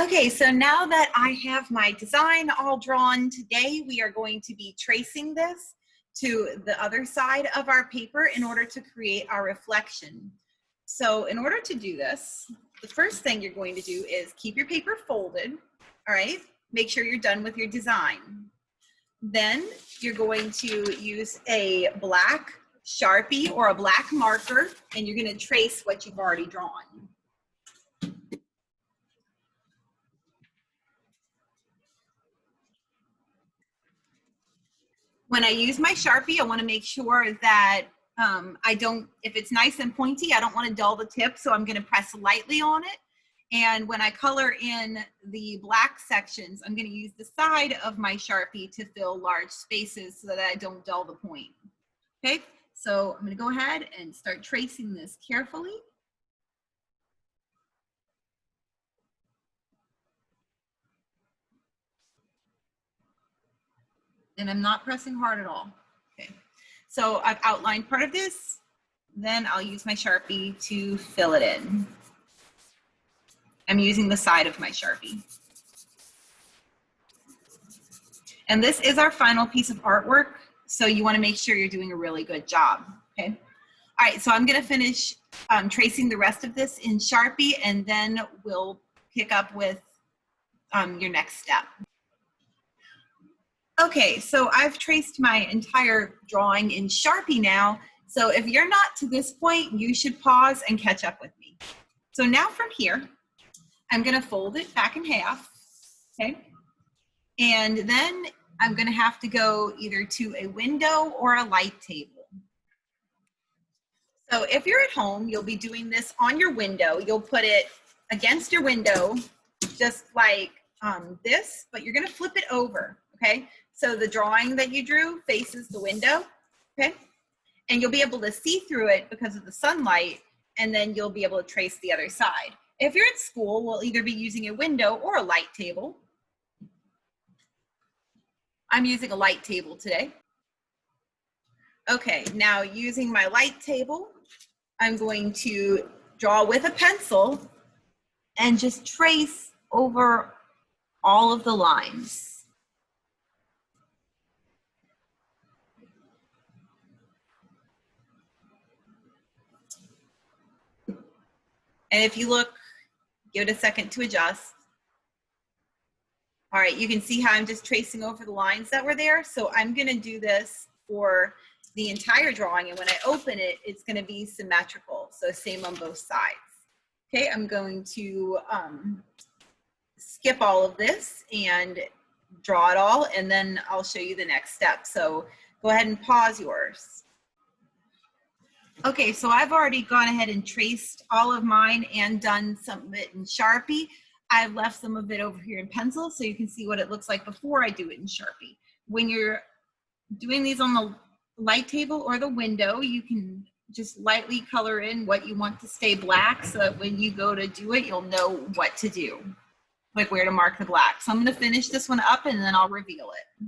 Okay, so now that I have my design all drawn, today we are going to be tracing this to the other side of our paper in order to create our reflection. So in order to do this, the first thing you're going to do is keep your paper folded, all right? Make sure you're done with your design. Then you're going to use a black Sharpie or a black marker, and you're going to trace what you've already drawn. When I use my Sharpie, I want to make sure that if it's nice and pointy, I don't want to dull the tip, so I'm going to press lightly on it. And when I color in the black sections, I'm going to use the side of my Sharpie to fill large spaces so that I don't dull the point. Okay, so I'm going to go ahead and start tracing this carefully. And I'm not pressing hard at all. Okay, so I've outlined part of this, then I'll use my Sharpie to fill it in. I'm using the side of my Sharpie. And this is our final piece of artwork, so you want to make sure you're doing a really good job, okay? All right, so I'm going to finish tracing the rest of this in Sharpie, and then we'll pick up with your next step. Okay, so I've traced my entire drawing in Sharpie now. So if you're not to this point, you should pause and catch up with me. So now from here, I'm gonna fold it back in half, okay? And then I'm gonna have to go either to a window or a light table. So if you're at home, you'll be doing this on your window. You'll put it against your window, just like this, but you're gonna flip it over, okay? So the drawing that you drew faces the window, okay? And you'll be able to see through it because of the sunlight, and then you'll be able to trace the other side. If you're at school, we'll either be using a window or a light table. I'm using a light table today. Okay, now using my light table, I'm going to draw with a pencil and just trace over all of the lines. And if you look, give it a second to adjust. All right, you can see how I'm just tracing over the lines that were there. So I'm gonna do this for the entire drawing, and when I open it, it's gonna be symmetrical. So same on both sides. Okay, I'm going to skip all of this and draw it all, and then I'll show you the next step. So go ahead and pause yours. Okay, so I've already gone ahead and traced all of mine and done some of it in Sharpie. I've left some of it over here in pencil so you can see what it looks like before I do it in Sharpie. When you're doing these on the light table or the window, you can just lightly color in what you want to stay black so that when you go to do it, you'll know what to do, like where to mark the black. So I'm gonna finish this one up and then I'll reveal it.